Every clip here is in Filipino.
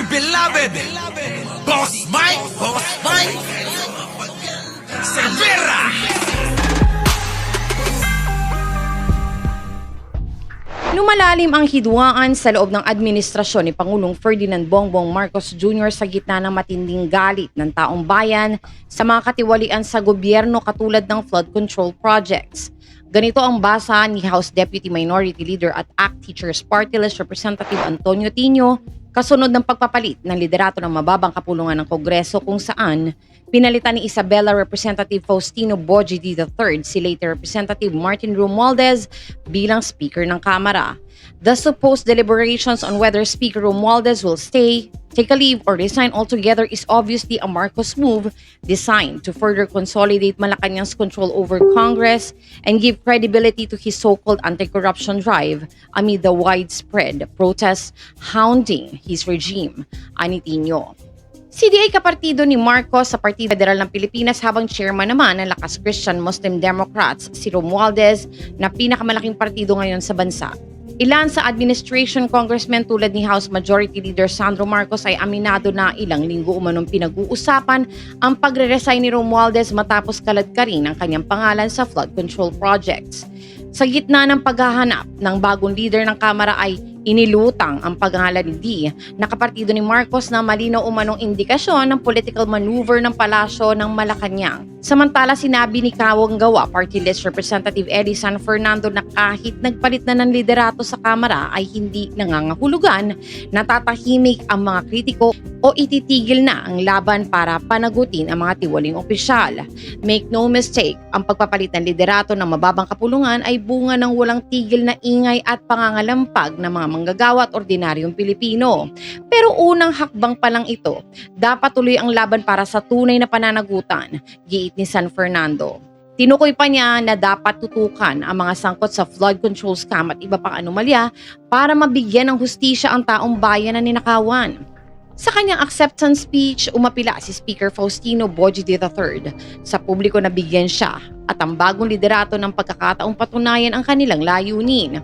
Our beloved Boss Mike Cervera. Lumalalim ang hidwaan sa loob ng administrasyon ni Pangulong Ferdinand Bongbong Marcos Jr. sa gitna ng matinding galit ng taong bayan sa mga katiwalian sa gobyerno katulad ng flood control projects. Ganito ang basa ni House Deputy Minority Leader at ACT Teachers Party List Representative Antonio Tino kasunod ng pagpapalit ng liderato ng mababang kapulungan ng Kongreso kung saan pinalitan ni Isabela Representative Faustino Bojidi III si late Representative Martin Romualdez bilang Speaker ng Kamara. The supposed deliberations on whether Speaker Romualdez will stay, take a leave, or resign altogether is obviously a Marcos move designed to further consolidate Malacanang's control over Congress and give credibility to his so-called anti-corruption drive amid the widespread protests hounding his regime. Ani Tino. CDA kapartido ni Marcos sa Partido Federal ng Pilipinas habang chairman naman ng Lakas Christian Muslim Democrats si Romualdez na pinakamalaking partido ngayon sa bansa. Ilan sa administration congressmen tulad ni House Majority Leader Sandro Marcos ay aminado na ilang linggo umanong pinag-uusapan ang pagre-resign ni Romualdez matapos kaladkarin ang kanyang pangalan sa flood control projects. Sa gitna ng paghahanap ng bagong leader ng Kamara ay inilutang ang pangalan ni D na kapartido ni Marcos na malinaw umanong indikasyon ng political maneuver ng palasyo ng Malacanang. Samantala sinabi ni Kawang Gawa Party List Representative Eddie San Fernando na kahit nagpalit na ng liderato sa Kamara ay hindi nangangahulugan na tatahimik ang mga kritiko o ititigil na ang laban para panagutin ang mga tiwaling opisyal. Make no mistake, ang pagpapalit ng liderato ng mababang kapulungan ay bunga ng walang tigil na ingay at pangangalampag ng mga manggagawa at ordinaryong Pilipino. Pero unang hakbang pa lang ito, dapat tuloy ang laban para sa tunay na pananagutan, giit ni San Fernando. Tinukoy pa niya na dapat tutukan ang mga sangkot sa flood control scam at iba pang anomalya para mabigyan ng hustisya ang taong bayan na ninakawan. Sa kanyang acceptance speech, umapila si Speaker Faustino Bojidi III sa publiko na bigyan siya at ang bagong liderato ng pagkakataong patunayan ang kanilang layunin.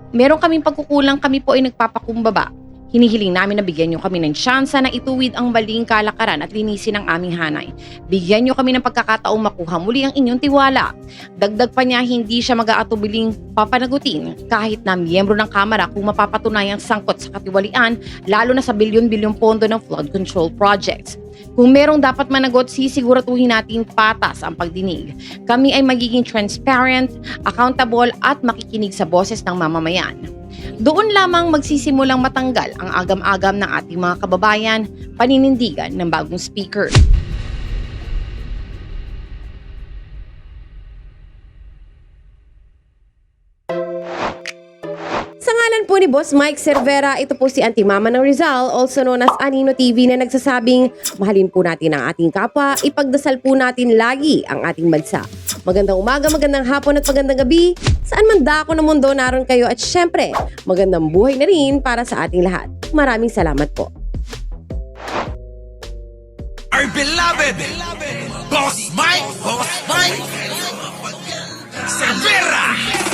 Meron kaming pagkukulang, kami po ay nagpapakumbaba. Hinihiling namin na bigyan niyo kami ng tsansa na ituwid ang maling kalakaran at linisin ang aming hanay. Bigyan niyo kami ng pagkakataong makuha muli ang inyong tiwala. Dagdag pa niya, hindi siya mag-aatubiling papanagutin kahit na miyembro ng Kamara kung mapapatunayang sangkot sa katiwalian, lalo na sa bilyon-bilyong pondo ng flood control projects. Kung merong dapat managot, sisiguratuhin natin patas ang pagdinig. Kami ay magiging transparent, accountable at makikinig sa boses ng mamamayan. Doon lamang magsisimulang matanggal ang agam-agam ng ating mga kababayan, paninindigan ng bagong speaker. Sa ngalan po ni Boss Mike Cervera, ito po si Auntie Mama ng Rizal, also known as Anino TV, na nagsasabing mahalin po natin ang ating kapwa, ipagdasal po natin lagi ang ating bansa. Magandang umaga, magandang hapon at magandang gabi. Saan man dako ng mundo naroon kayo at syempre, magandang buhay na rin para sa ating lahat. Maraming salamat po. Our beloved Boss Mike Cervera.